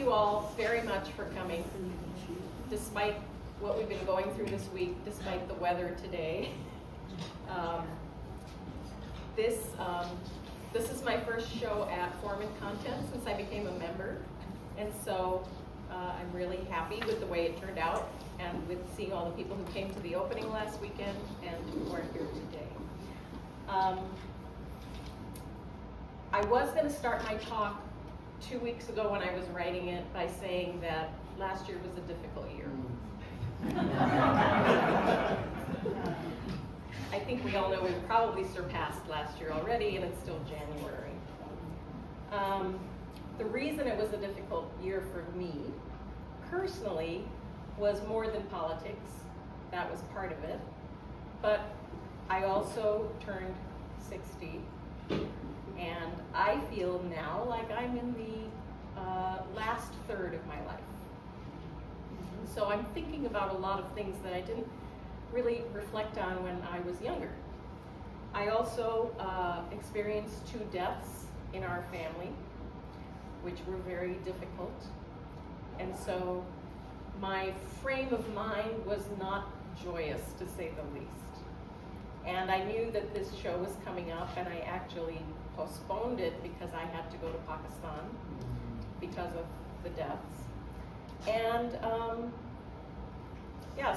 you all very much for coming, despite what we've been going through this week, despite the weather today. This is my first show at Form+Content since I became a member, and so I'm really happy with the way it turned out and with seeing all the people who came to the opening last weekend and who are here today. I was going to start my talk 2 weeks ago when I was writing it by saying that last year was a difficult year. I think we all know we've probably surpassed last year already, and it's still January. The reason it was a difficult year for me, personally, was more than politics. That was part of it. But I also turned 60, and I feel now like I'm in the last third of my life. So I'm thinking about a lot of things that I didn't really reflect on when I was younger. I also experienced 2 deaths in our family, which were very difficult. And so my frame of mind was not joyous, to say the least. And I knew that this show was coming up, and I actually postponed it because I had to go to Pakistan because of the deaths. And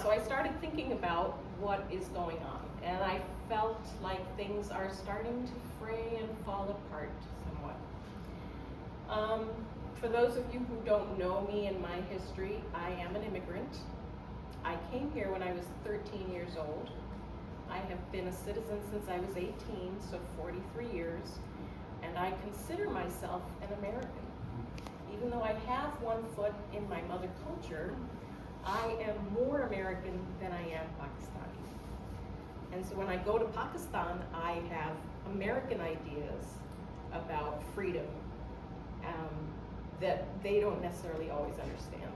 so I started thinking about what is going on, and I felt like things are starting to fray and fall apart somewhat. For those of you who don't know me and my history, I am an immigrant. I came here when I was 13 years old. I have been a citizen since I was 18, so 43 years, and I consider myself an American. Even though I have one foot in my mother culture, I am more American than I am Pakistani. And so when I go to Pakistan, I have American ideas about freedom that they don't necessarily always understand.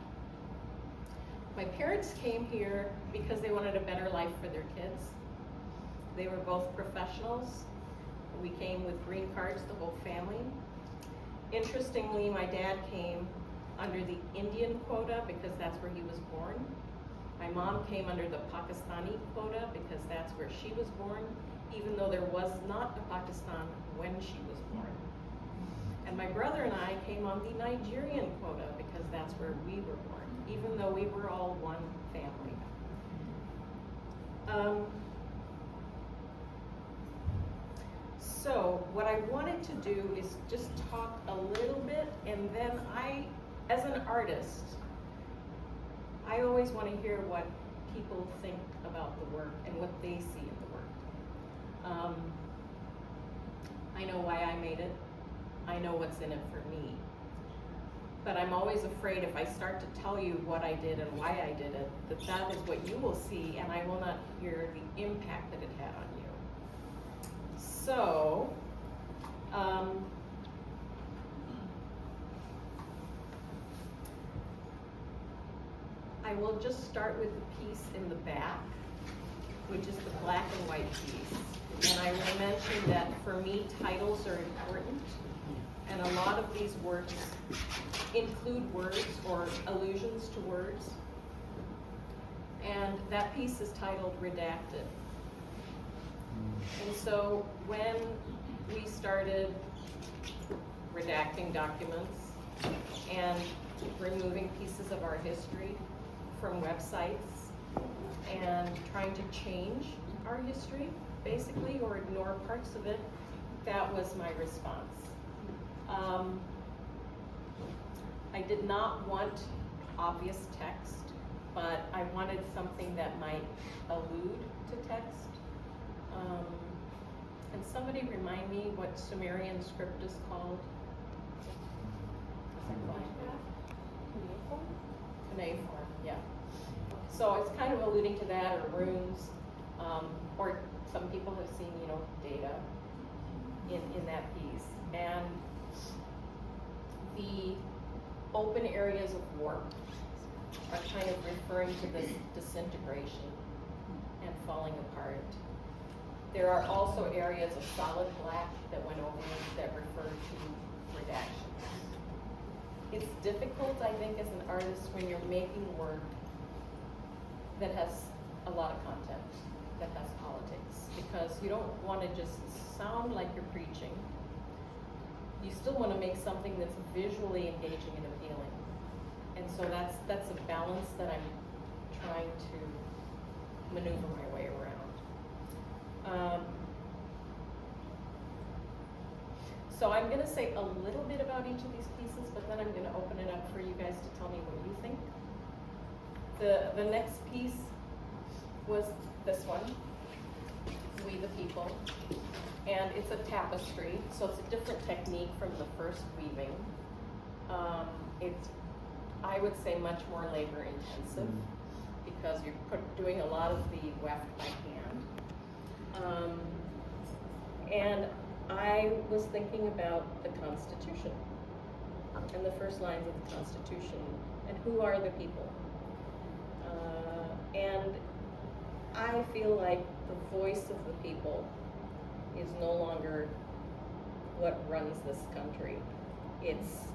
My parents came here because they wanted a better life for their kids. They were both professionals. We came with green cards, the whole family. Interestingly, my dad came under the Indian quota because that's where he was born. My mom came under the Pakistani quota because that's where she was born, even though there was not a Pakistan when she was born. And my brother and I came on the Nigerian quota because that's where we were born, even though we were all one family. So what I wanted to do is just talk a little bit, and then as an artist, I always want to hear what people think about the work and what they see in the work. I know why I made it. I know what's in it for me. But I'm always afraid if I start to tell you what I did and why I did it, that is what you will see, and I will not hear the impact that it had on you. So, I will just start with the piece in the back, which is the black and white piece. And I will mention that for me, titles are important, and a lot of these works include words or allusions to words. And that piece is titled Redacted. And so when we started redacting documents and removing pieces of our history from websites and trying to change our history, basically, or ignore parts of it, that was my response. I did not want obvious text, but I wanted something that might allude to text. And somebody remind me what Sumerian script is called? Something like that? Cuneiform, yeah. So it's kind of alluding to that, or runes, or some people have seen, data in that piece. And the open areas of warp are kind of referring to this disintegration and falling apart. There are also areas of solid black that went over that refer to redactions. difficult, I think, as an artist when you're making work that has a lot of content, that has politics, because you don't want to just sound like you're preaching. You still want to make something that's visually engaging and appealing. And so that's a balance that I'm trying to maneuver my way around. So I'm going to say a little bit about each of these pieces, but then I'm going to open it up for you guys to tell me what you think. The next piece was this one, We the People. And it's a tapestry, so it's a different technique from the first weaving. It's, I would say, much more labor intensive because you're doing a lot of the weft by hand. And I was thinking about the Constitution and the first lines of the Constitution and who are the people. And I feel like the voice of the people is no longer what runs this country. It's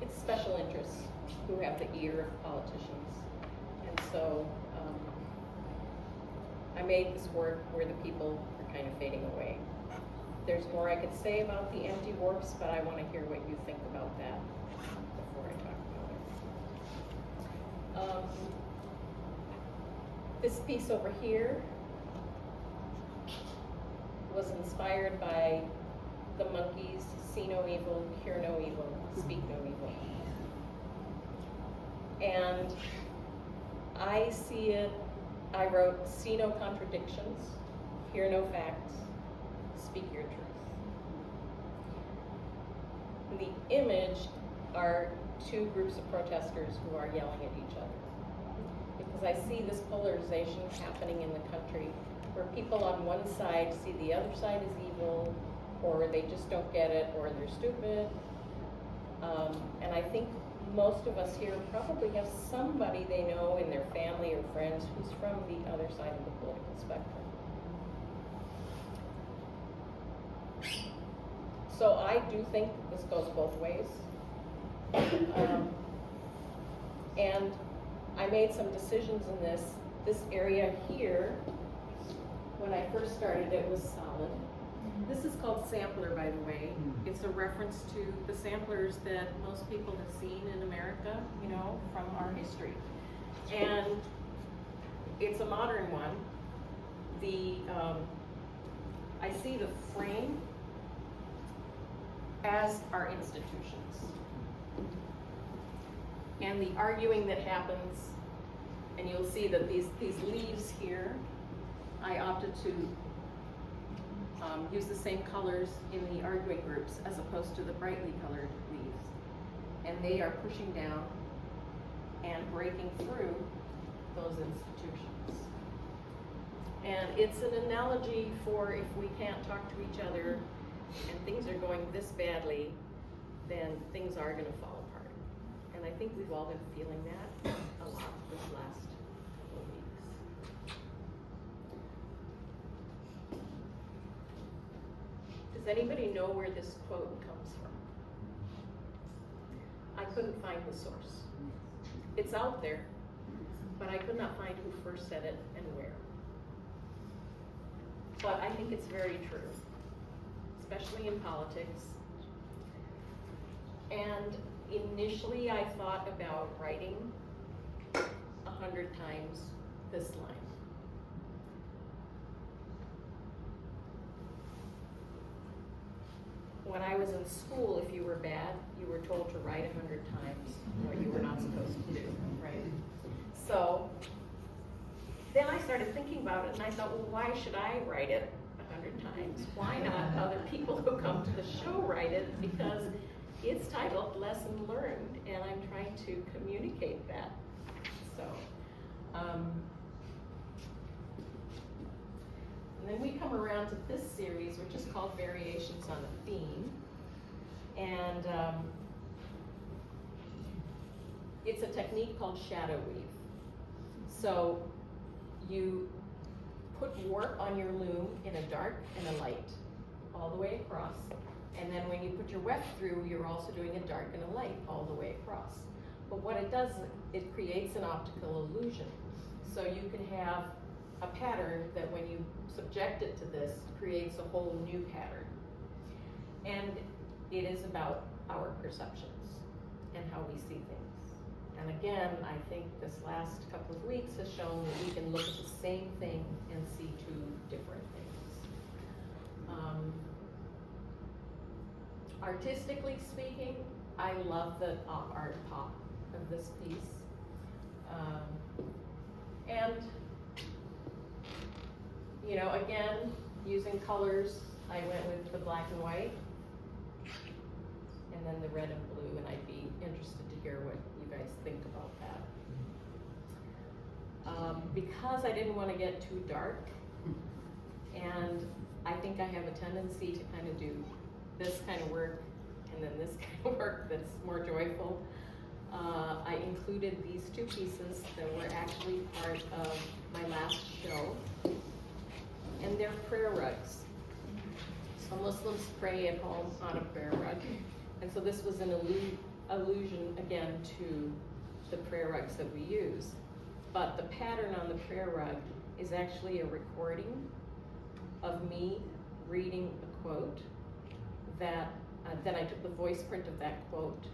it's special interests who have the ear of politicians. And so I made this work where the people are kind of fading away. There's more I could say about the empty warps, but I want to hear what you think about that before I talk about it. This piece over here was inspired by the monkeys, see no evil, hear no evil, speak no evil. And I see it, I wrote, see no contradictions, hear no facts, speak your truth. The image are two groups of protesters who are yelling at each other. Because I see this polarization happening in the country where people on one side see the other side as evil, or they just don't get it, or they're stupid. And I think most of us here probably have somebody they know in their family or friends who's from the other side of the political spectrum. So I do think this goes both ways. And I made some decisions in this area here. When I first started, it was solid. This is called sampler, by the way. It's a reference to the samplers that most people have seen in America, you know, from our history. And it's a modern one. I see the frame as our institutions. And the arguing that happens, and you'll see that these leaves here, I opted to use the same colors in the arguing groups as opposed to the brightly colored leaves. And they are pushing down and breaking through those institutions. And it's an analogy for if we can't talk to each other and things are going this badly, then things are going to fall apart. And I think we've all been feeling that a lot this last couple of weeks. Does anybody know where this quote comes from? I couldn't find the source. It's out there, but I could not find who first said it and where. But I think it's very true, especially in politics. And initially I thought about writing 100 times this line. When I was in school, if you were bad, you were told to write 100 times what you were not supposed to do, right? So then I started thinking about it and I thought, well, why should I write it 100 times? Why not other people who come to the show write it? Because it's titled Lesson Learned, and I'm trying to communicate that. So, and then we come around to this series, which is called Variations on a Theme. And it's a technique called shadow weave. So you put warp on your loom in a dark and a light. all the way across. And then when you put your weft through, you're also doing a dark and a light all the way across. But what it does, it creates an optical illusion. So you can have a pattern that when you subject it to this, creates a whole new pattern. And it is about our perceptions and how we see things. And again, I think this last couple of weeks has shown that we can look at the same thing and see two different things. Artistically speaking, I love the art pop of this piece. And, you know, again, using colors, I went with the black and white, and then the red and blue, and I'd be interested to hear what you guys think about that. Because I didn't want to get too dark, and I think I have a tendency to kind of do this kind of work and then this kind of work that's more joyful. I included these two pieces that were actually part of my last show, and they're prayer rugs. So Muslims pray at home on a prayer rug, and so this was an allusion again to the prayer rugs that we use. But the pattern on the prayer rug is actually a recording of me reading a quote that then I took the voice print of that quote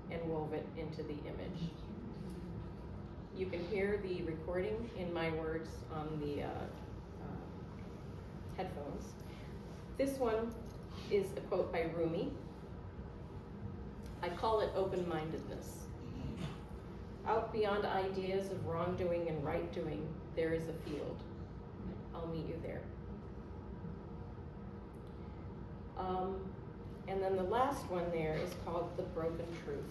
and wove it into the image. You can hear the recording in my words on the headphones. This one is a quote by Rumi. I call it open-mindedness. Out beyond ideas of wrongdoing and right doing, there is a field. I'll meet you there. And then the last one there is called The Broken Truth.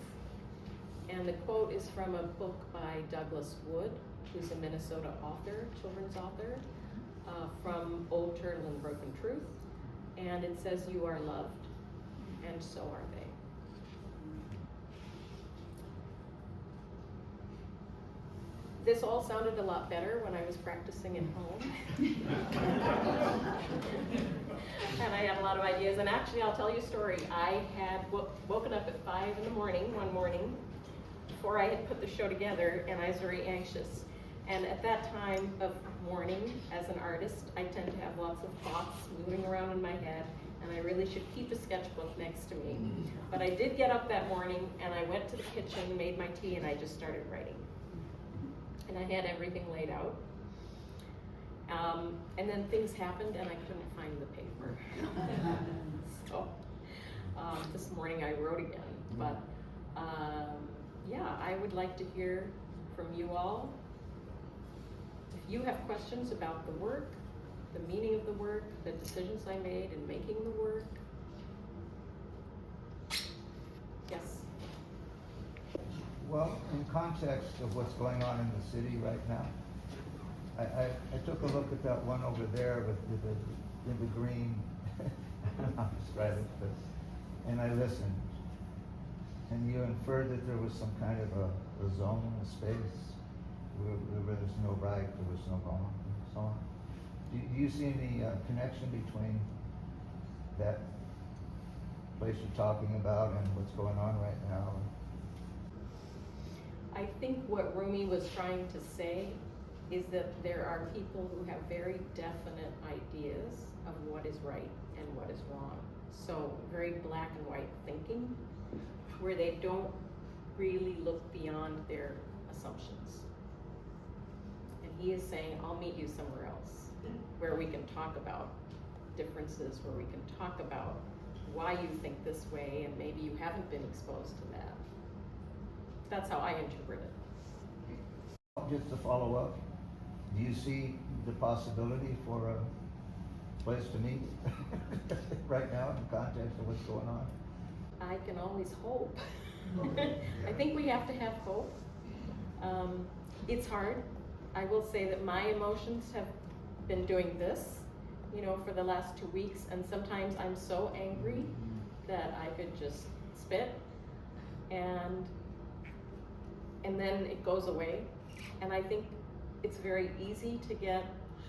And the quote is from a book by Douglas Wood, who's a Minnesota author, children's author, from Old Turtle and Broken Truth. And it says, "You are loved, and so are they." This all sounded a lot better when I was practicing at home. And I had a lot of ideas. And actually, I'll tell you a story. I had woken up at 5 in the morning one morning before I had put the show together, and I was very anxious. And at that time of morning, as an artist, I tend to have lots of thoughts moving around in my head, and I really should keep a sketchbook next to me. But I did get up that morning, and I went to the kitchen, made my tea, and I just started writing. And I had everything laid out. And then things happened and I couldn't find the paper. So this morning I wrote again. But yeah, I would like to hear from you all. If you have questions about the work, the meaning of the work, the decisions I made in making the work. Yes? Well, in context of what's going on in the city right now, I took a look at that one over there with the green, I don't know how to describe it, but, and I listened. And you inferred that there was some kind of a zone, a space, where there's no right, there was no wrong, and so on. Do you see any connection between that place you're talking about and what's going on right now? I think what Rumi was trying to say is that there are people who have very definite ideas of what is right and what is wrong. So very black and white thinking, where they don't really look beyond their assumptions. And he is saying, I'll meet you somewhere else, where we can talk about differences, where we can talk about why you think this way, and maybe you haven't been exposed to that. That's how I interpret it. Just to follow up, do you see the possibility for a place to meet right now in the context of what's going on? I can always hope. I think we have to have hope. It's hard. I will say that my emotions have been doing this, you know, for the last 2 weeks, and sometimes I'm so angry that I could just spit, and then it goes away. And I think it's very easy to get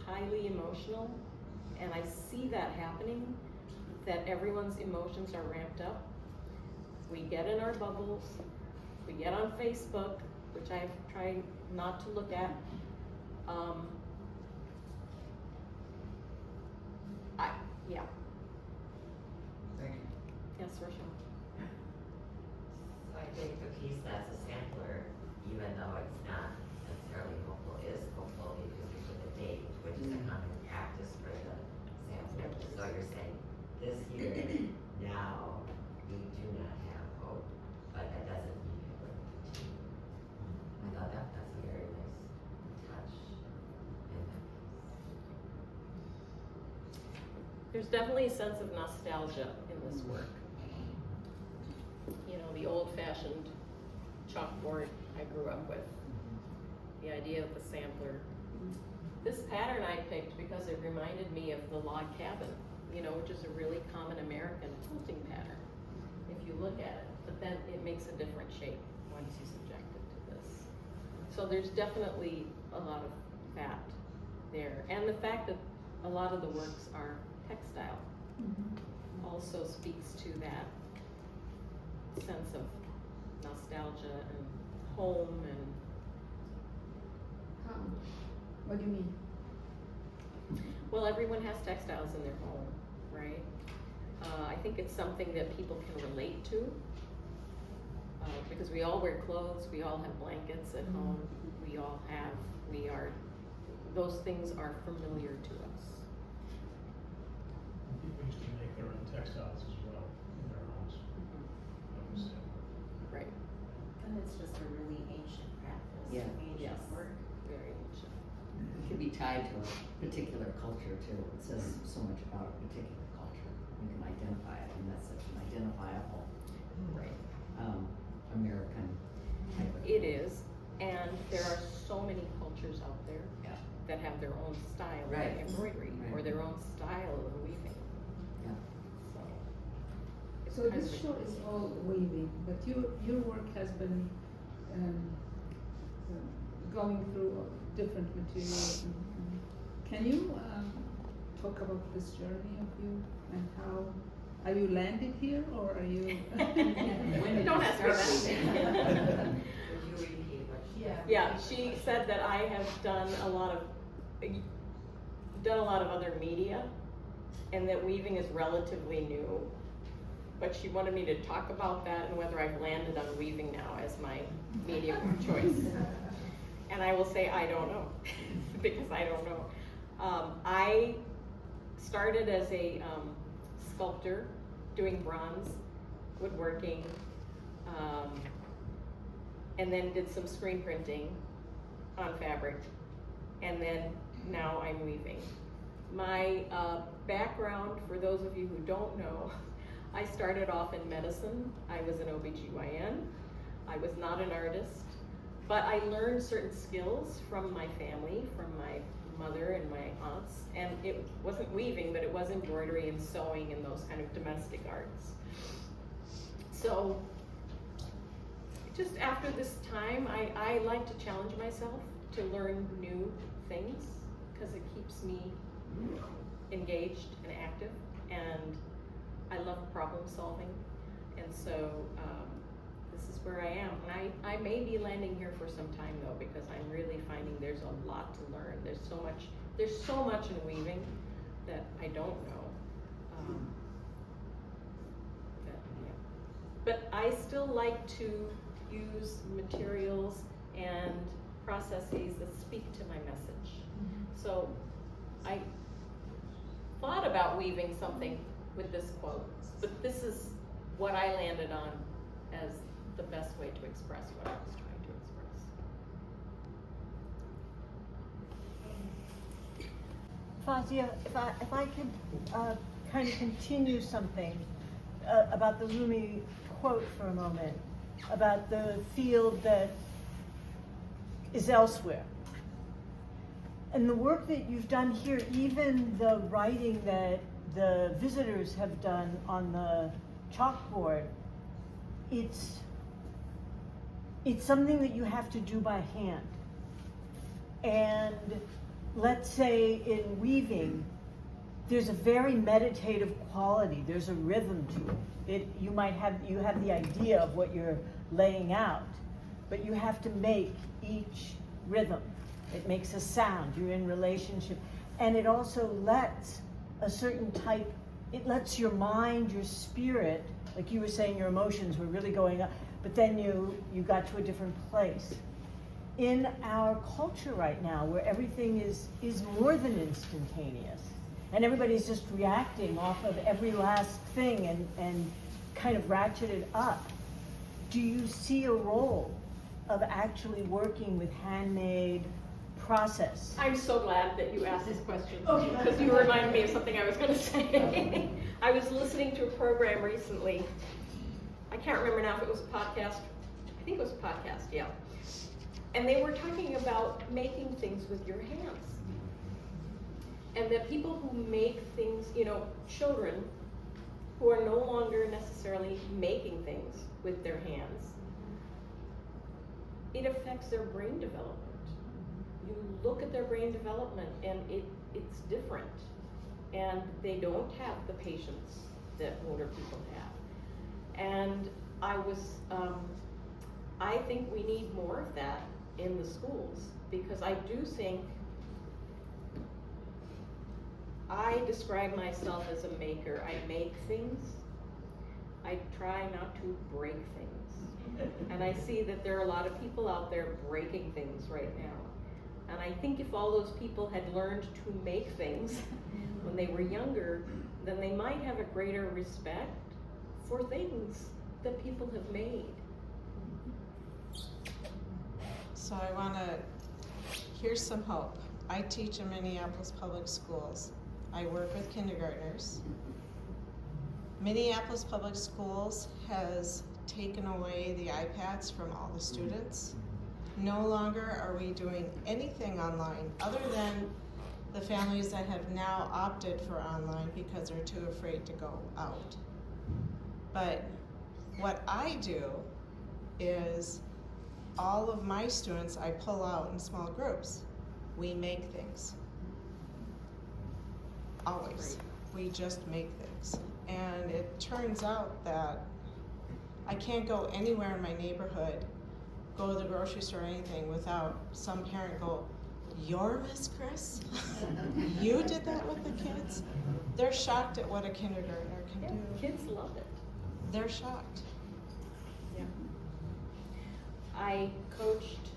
highly emotional, and I see that happening, that everyone's emotions are ramped up. We get in our bubbles, we get on Facebook, which I've tried not to look at. Yeah. Thank you. Yes, Rochelle. So I think the piece that's a sampler, even though it's not necessarily hopeful, is hopeful because you put the date, which is a common practice for the sampler. So you're saying, this year, now, we do not have hope, but that doesn't mean it wouldn't continue. I thought that's a very nice touch in that piece. There's definitely a sense of nostalgia in this work. You know, the old-fashioned chalkboard I grew up with, the idea of the sampler. This pattern I picked because it reminded me of the log cabin, you know, which is a really common American quilting pattern, if you look at it. But then it makes a different shape once you subject it to this. So there's definitely a lot of that there. And the fact that a lot of the works are textile also speaks to that sense of nostalgia and home and How? What do you mean? well, everyone has textiles in their home, right? I think it's something that people can relate to because we all wear clothes, we all have blankets at home, those things are familiar to us. People used to make their own textiles as well in their homes. Right. And it's just a really ancient practice. Yeah. Ancient Yes. work. Very ancient. It can be tied to a particular culture too. It says so much about a particular culture. You can identify it, and that's such an identifiable, Right. American type of. It is, and there are so many cultures out there Yeah. that have their own style Right. of embroidery or Right. their own style of weaving. Yeah. So, it's So kind this of show is all weaving, but your work has been going through different materials. Can you talk about this journey of you and how? Are you landed here or are you? Don't ask me that. Would you repeat what she said? Yeah, she said that I have done a lot of other media, and that weaving is relatively new. But she wanted me to talk about that and whether I've landed on weaving now as my medium of choice. And I will say I don't know, because I don't know. I started as a sculptor doing bronze woodworking, and then did some screen printing on fabric, and then now I'm weaving. My background, for those of you who don't know, I started off in medicine. I was an OBGYN. I was not an artist, but I learned certain skills from my family, from my mother and my aunts, and it wasn't weaving, but it was embroidery and sewing and those kind of domestic arts. So just after this time, I like to challenge myself to learn new things because it keeps me engaged and active, and I love problem solving, and so this is where I am. And I may be landing here for some time though, because I'm really finding there's a lot to learn. There's so much in weaving that I don't know. But I still like to use materials and processes that speak to my message. So I thought about weaving something with this quote, but this is what I landed on as the best way to express what I was trying to express. Fazia, if I could kind of continue something about the Rumi quote for a moment, about the field that is elsewhere. And the work that you've done here, even the writing that the visitors have done on the chalkboard, it's something that you have to do by hand. And let's say in weaving, there's a very meditative quality. There's a rhythm to it. You have the idea of what you're laying out, but you have to make each rhythm. It makes a sound. You're in relationship, and it also lets a certain type. It lets your mind, your spirit, like you were saying, your emotions were really going up, but then you got to a different place. In our culture right now, where everything is more than instantaneous, and everybody's just reacting off of every last thing and kind of ratcheted up, do you see a role of actually working with handmade process? I'm so glad that you asked this question, because you reminded me of something I was going to say. I was listening to a program recently. I can't remember now if it was a podcast. I think it was a podcast, yeah. And they were talking about making things with your hands. And that people who make things, children who are no longer necessarily making things with their hands, it affects their brain development. You look at their brain development and it's different. And they don't have the patience that older people have. And I think we need more of that in the schools, because I do think, I describe myself as a maker. I make things. I try not to break things. And I see that there are a lot of people out there breaking things right now. And I think if all those people had learned to make things when they were younger, then they might have a greater respect for things that people have made. So I want to, here's some hope. I teach in Minneapolis Public Schools. I work with kindergartners. Minneapolis Public Schools has taken away the iPads from all the students. No longer are we doing anything online other than the families that have now opted for online because they're too afraid to go out. But what I do is all of my students I pull out in small groups. We make things. Always. We just make things. And it turns out that I can't go anywhere in my neighborhood, go to the grocery store or anything without some parent go, "You're Miss Chris? You did that with the kids?" They're shocked at what a kindergartner can do. Kids love it. They're shocked. Yeah. I coached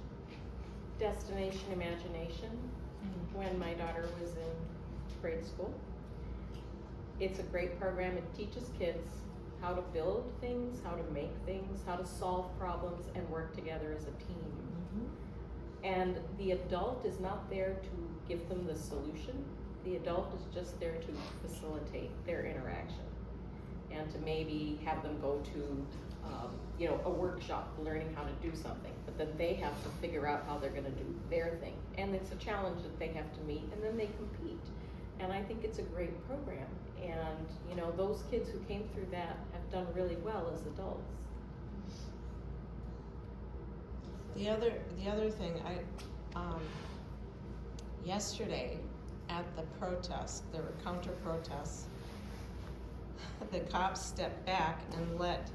Destination Imagination when my daughter was in grade school. It's a great program. It teaches kids how to build things, how to make things, how to solve problems and work together as a team. And the adult is not there to give them the solution. The adult is just there to facilitate their interaction and to maybe have them go to a workshop learning how to do something, but then they have to figure out how they're going to do their thing. And it's a challenge that they have to meet, and then they compete. And I think it's a great program. And those kids who came through that have done really well as adults. The other thing, yesterday at the protest, there were counter protests. The cops stepped back and let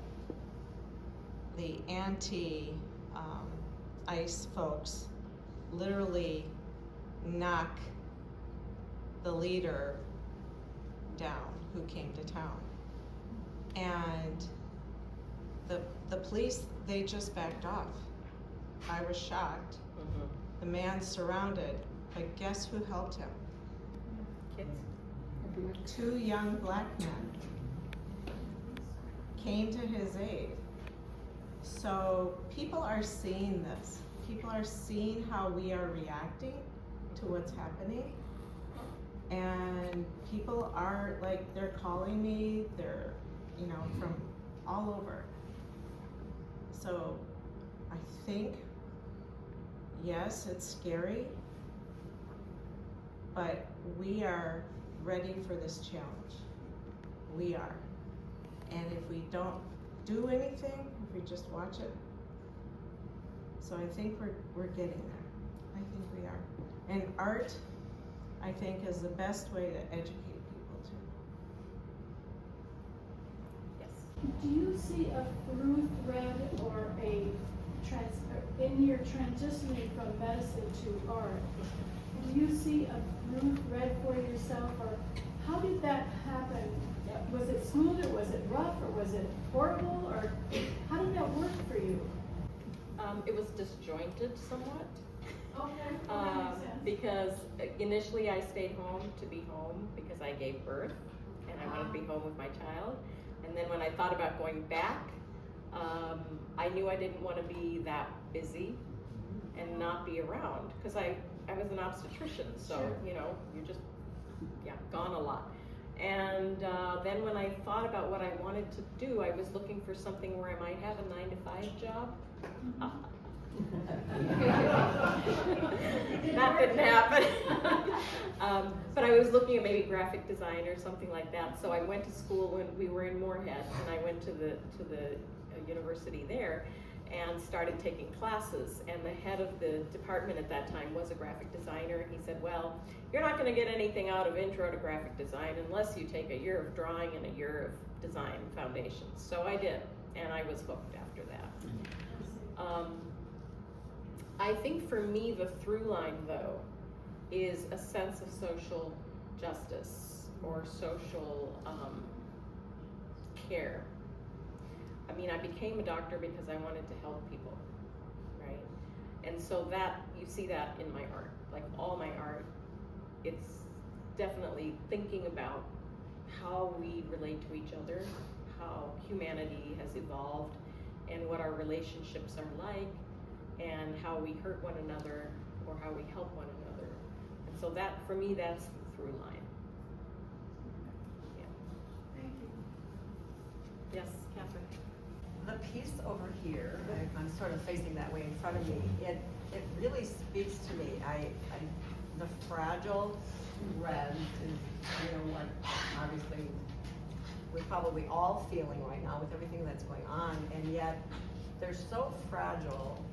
the anti-ICE folks literally knock the leader down who came to town. And the police, they just backed off. I was shocked. The man surrounded, but guess who helped him? Kids. 2 young black men came to his aid. So people are seeing this. People are seeing how we are reacting to what's happening. And people are they're calling me, they're, from all over. So I think, yes, it's scary, but we are ready for this challenge. We are. And if we don't do anything, if we just watch it, so I think we're getting there. I think we are. And art, I think, is the best way to educate people. Do you see a through thread or in your transitioning from medicine to art, do you see a through thread for yourself, or how did that happen? Was it smooth, or was it rough, or was it horrible, or how did that work for you? It was disjointed somewhat. Okay, that makes sense. Because initially I stayed home to be home because I gave birth and I wanted to be home with my child. And then when I thought about going back, I knew I didn't want to be that busy and not be around, because I was an obstetrician, so Sure. you know, you're just gone a lot. And then when I thought about what I wanted to do, I was looking for something where I might have a 9-to-5 job. That didn't happen. But I was looking at maybe graphic design or something like that. So I went to school when we were in Moorhead, and I went to the university there and started taking classes. And the head of the department at that time was a graphic designer, and he said, well, you're not going to get anything out of intro to graphic design unless you take a year of drawing and a year of design foundations. So I did, and I was hooked after that. I think for me, the through line, though, is a sense of social justice or social care. I mean, I became a doctor because I wanted to help people, right? And so that, you see that in my art. Like all my art, it's definitely thinking about how we relate to each other, how humanity has evolved, and what our relationships are like, and how we hurt one another or how we help one another. And so that, for me, that's the through line. Yeah. Thank you. Yes, Catherine? The piece over here, I'm sort of facing that way in front of me, it really speaks to me. The fragile thread is, what obviously we're probably all feeling right now with everything that's going on, and yet they're so fragile.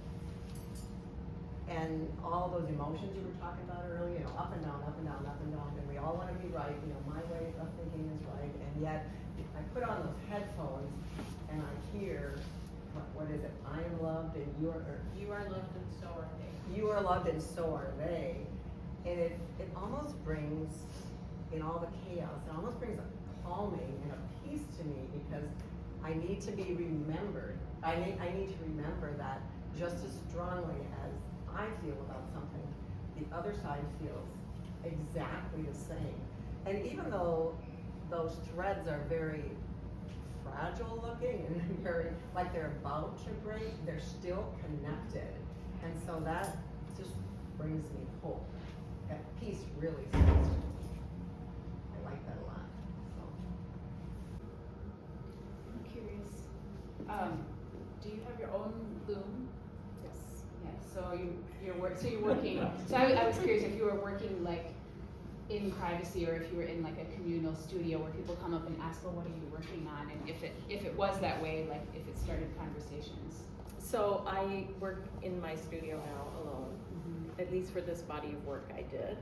And all those emotions you were talking about earlier, up and down, up and down, up and down, and we all want to be right, my way of thinking is right, and yet I put on those headphones and I hear, what is it? I am loved and you are loved and so are they. You are loved and so are they. And it almost brings, in all the chaos, it almost brings a calming and a peace to me, because I need to be remembered. I need to remember that just as strongly as I feel about something, the other side feels exactly the same. And even though those threads are very fragile looking and very, like they're about to break, they're still connected. And so that just brings me hope. That piece really speaks to me. I like that a lot. I'm curious. Do you have your own loom? Yes. Yeah. So you're working. So I was curious if you were working like in privacy, or if you were in like a communal studio where people come up and ask, well, what are you working on? And if it was that way, like if it started conversations. So I work in my studio now alone, at least for this body of work I did.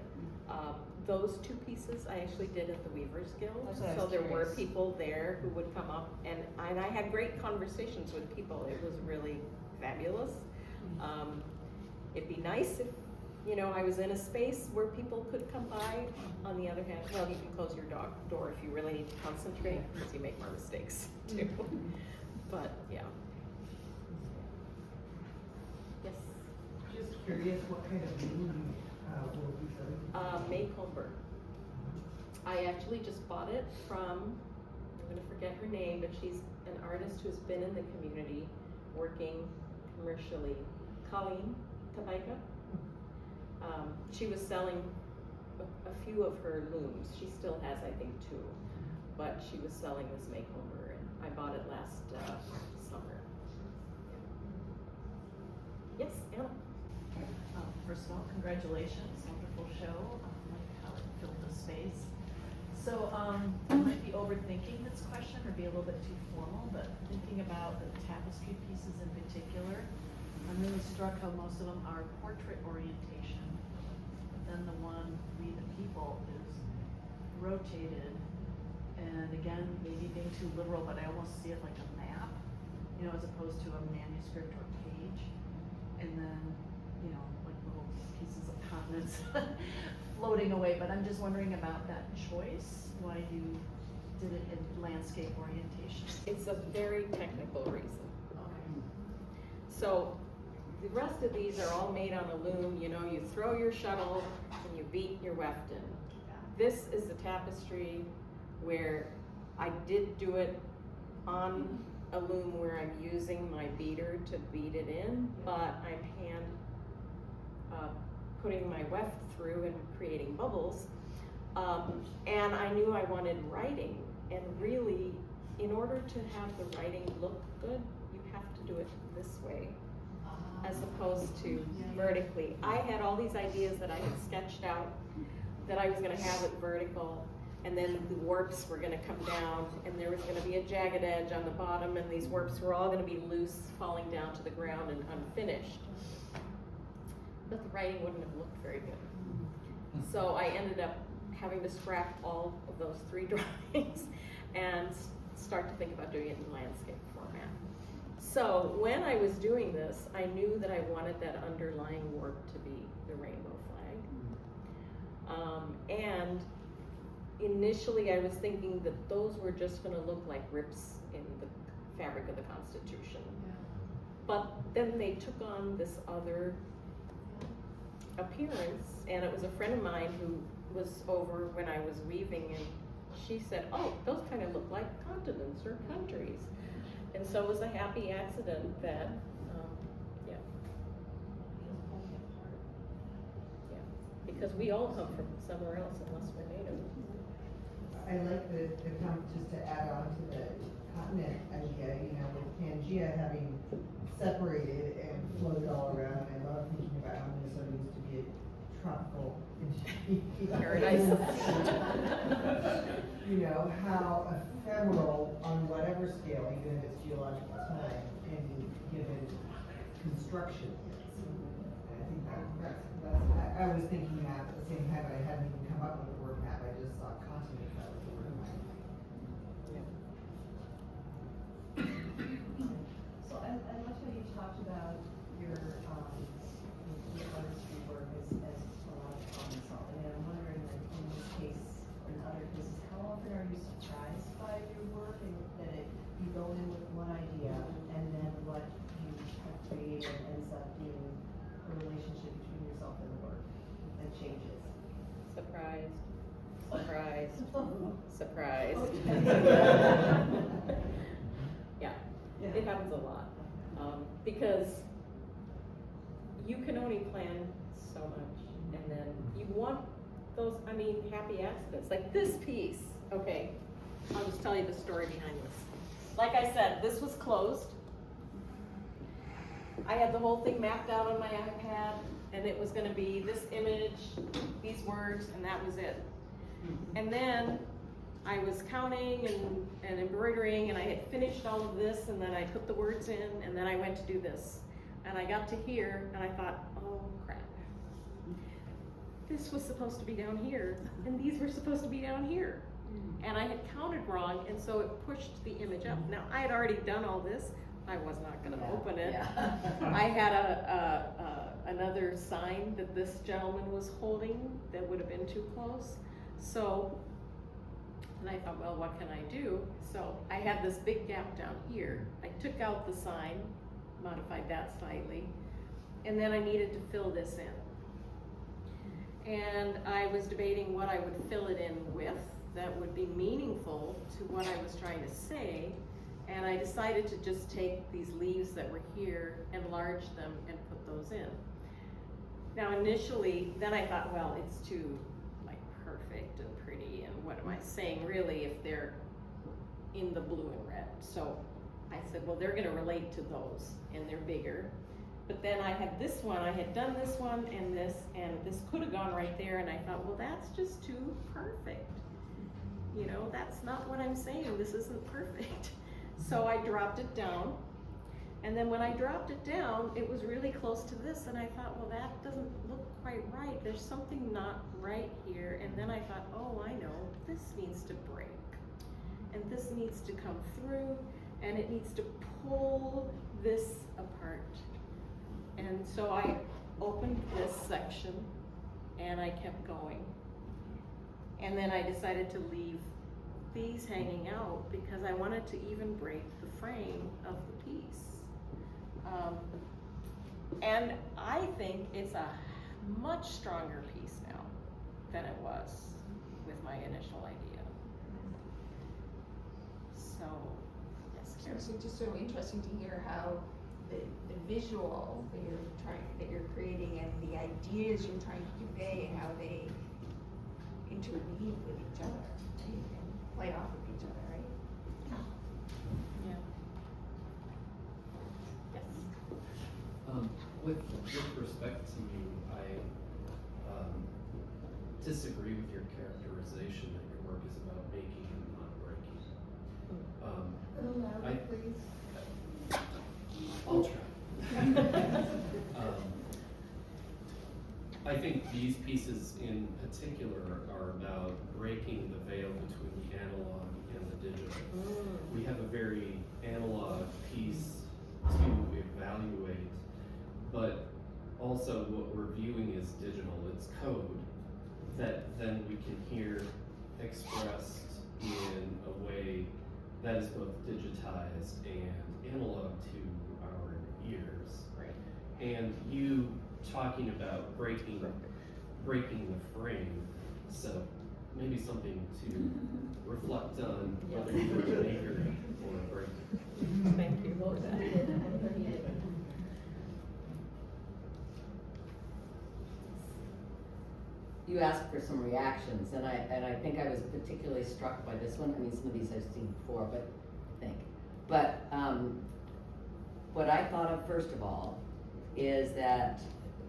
Those two pieces I actually did at the Weavers Guild. So there were people there who would come up, and I had great conversations with people. It was really fabulous. It'd be nice if, I was in a space where people could come by. On the other hand, well, you can close your door if you really need to concentrate, because you make more mistakes too. But yeah. Yes. Just curious, what kind of movie will be selling? May Colbert. I actually just bought it from, I'm gonna forget her name, but she's an artist who's been in the community working commercially. Colleen Tabaika. She was selling a few of her looms. She still has, I think, 2, but she was selling this May Colbert, and I bought it last summer. Yes, Anna. First of all, congratulations, wonderful show. I like how it filled the space. So I might be overthinking this question or be a little bit too formal, but thinking about the tapestry pieces in particular, I'm really struck how most of them are portrait orientation. But then the one, We the People, is rotated And again, maybe being too literal, but I almost see it like a map, you know, as opposed to a manuscript or page. And then, you know, like little pieces of continents floating away. But I'm just wondering about that choice, why you did it in landscape orientation. It's a very technical reason. So the rest of these are all made on a loom. You know, you throw your shuttle and you beat your weft in. This is a tapestry where I did do it on a loom where I'm using my beater to beat it in, but I'm hand putting my weft through and creating bubbles. And I knew I wanted writing, and really, in order to have the writing look good, you have to do it this way, as opposed to vertically. I had all these ideas that I had sketched out that I was gonna have it vertical, and then the warps were gonna come down, and there was gonna be a jagged edge on the bottom, and these warps were all gonna be loose, falling down to the ground and unfinished. But the writing wouldn't have looked very good. So I ended up having to scrap all of those 3 drawings and start to think about doing it in landscape format. So when I was doing this, I knew that I wanted that underlying warp to be the rainbow flag. And initially I was thinking that those were just gonna look like rips in the fabric of the Constitution. But then they took on this other appearance, and it was a friend of mine who was over when I was weaving, and she said, oh, those kind of look like continents or countries. And so it was a happy accident that, because we all come from somewhere else unless we're native. I like the just to add on to the continent idea, you know, with Pangea having separated and floated all around. I love thinking about how Minnesota used to be a tropical paradise. You know, how ephemeral on whatever scale, even if it's geological time, any given construction is. And I think that's I was thinking that at the same time, but I hadn't even come up with the word map. I just saw continent out of the word map. So I loved how you talked about your artistry work as a lot of problem solving. And I'm wondering, like, in this case, or in other cases, how often are you surprised by your work and that you go in with one idea and then what you have created ends up being a relationship between yourself and the work that changes? Surprised, surprised, surprised. Yeah, it happens a lot. Because you can only plan so much, and then you want those, I mean, happy accidents. Like this piece, okay, I'll just tell you the story behind this. Like I said, this was closed. I had the whole thing mapped out on my iPad, and it was gonna be this image, these words, and that was it. And then I was counting and embroidering, and I had finished all of this, and then I put the words in, and then I went to do this. And I got to here, and I thought, oh crap. This was supposed to be down here, and these were supposed to be down here. And I had counted wrong, and so it pushed the image up. Now, I had already done all this. I was not gonna open it. I had another sign that this gentleman was holding that would have been too close. So, and I thought, well, what can I do? So I had this big gap down here. I took out the sign, modified that slightly, and then I needed to fill this in. And I was debating what I would fill it in with that would be meaningful to what I was trying to say. And I decided to just take these leaves that were here, enlarge them, and put those in. Now initially, then I thought, well, it's too like perfect and pretty, and what am I saying really if they're in the blue and red? So I said, well, they're gonna relate to those, and they're bigger. But then I had this one, I had done this one and this could have gone right there, and I thought, well, that's just too perfect. You know, that's not what I'm saying, this isn't perfect. So I dropped it down, and then when I dropped it down, it was really close to this, and I thought, well, that doesn't look quite right. There's something not right here, and then I thought, oh, I know, this needs to break. and this needs to come through, and it needs to pull this apart. And so I opened this section, and I kept going. And then I decided to leave these hanging out because I wanted to even break the frame of the piece. And I think it's a much stronger piece now than it was with my initial idea. So, yes, Karen. So just sort of interesting to hear how the visual that you're creating and the ideas you're trying to convey and how they interweave with each other, right? And play off of each other, right? Yeah. Yes. With respect to you, I disagree with your characterization that your work is about making and not breaking. A little louder, please. I'll try. I think these pieces in particular are about breaking the veil between the analog and the digital. We have a very analog piece to evaluate, but also what we're viewing is digital. It's code that then we can hear expressed in a way that is both digitized and analog to our ears. Right. And you talking about breaking the frame, so maybe something to reflect on whether you're a maker or a breaker. Thank you for that. You asked for some reactions, and I think I was particularly struck by this one. I mean, some of these I've seen before, but what I thought of first of all is that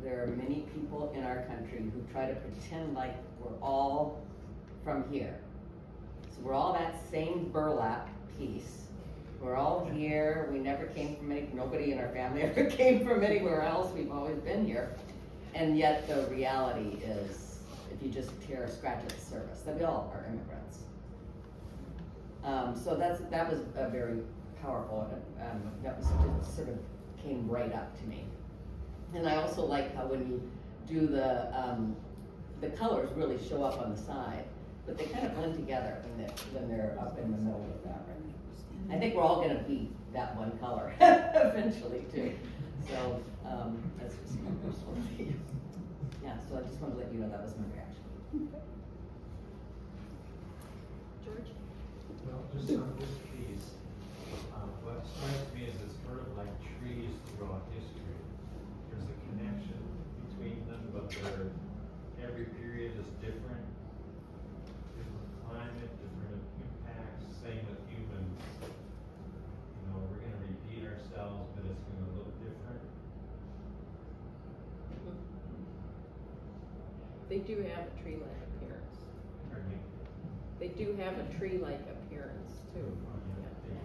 there are many people in our country who try to pretend like we're all from here. So we're all that same burlap piece. We're all here. We never came from nobody in our family ever came from anywhere else. We've always been here. And yet the reality is, if you just scratch at the surface, that we all are immigrants. So that was a very powerful, that was just sort of came right up to me. And I also like how when you do the colors really show up on the side, but they kind of blend together when they're up in the middle of the fabric. I think we're all going to be that one color eventually too. So that's just my personal view. Yeah, so I just wanted to let you know that was my reaction. George? Well, just on this piece, what strikes me is it's sort of like trees throughout history. There's a connection between them, but every period is different. Different climate, different impacts, same with humans. You know, we're gonna repeat ourselves, but it's gonna look different. They do have a tree-like appearance. Pardon me? They do have a tree-like appearance too. Yeah, they do.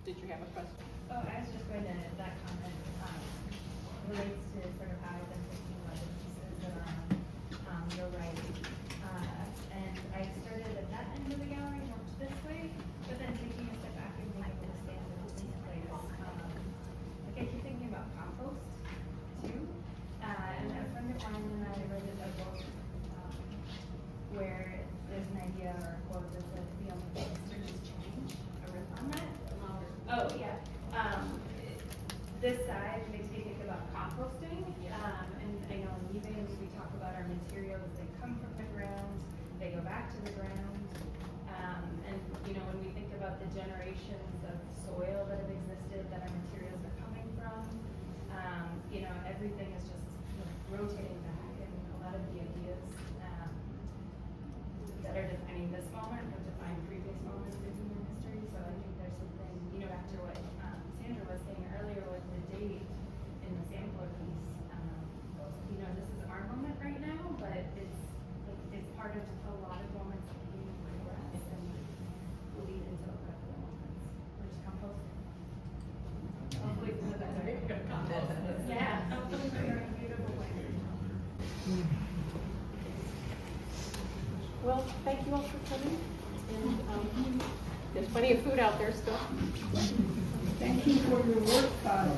Did you have a question? Oh, I was just going to, that comment relates to sort of how I've been thinking about the pieces around your writing. And I started at that end of the gallery and worked this way, but then taking a step back and being able to stand in this place. Like I keep thinking about compost too. And a friend of mine and I read a book where there's an idea or a quote that says the only thing that's is change. A riff on that? Oh, yeah. This side makes me think about composting. And I know in Evans we talk about our materials, they come from the ground, they go back to the ground. And you know, when we think about the generations of soil that have existed, that our materials are coming from, you know, everything is just rotating back, and a lot of the ideas that are defining this moment have defined previous moments in human history. So I think there's something, you know, back to what Sandra was saying earlier with the date in the sampler piece. You know, this is our moment right now, but Yeah, hopefully we're in a beautiful way. Well, thank you all for coming, and there's plenty of food out there still. Thank you for your work, Bob.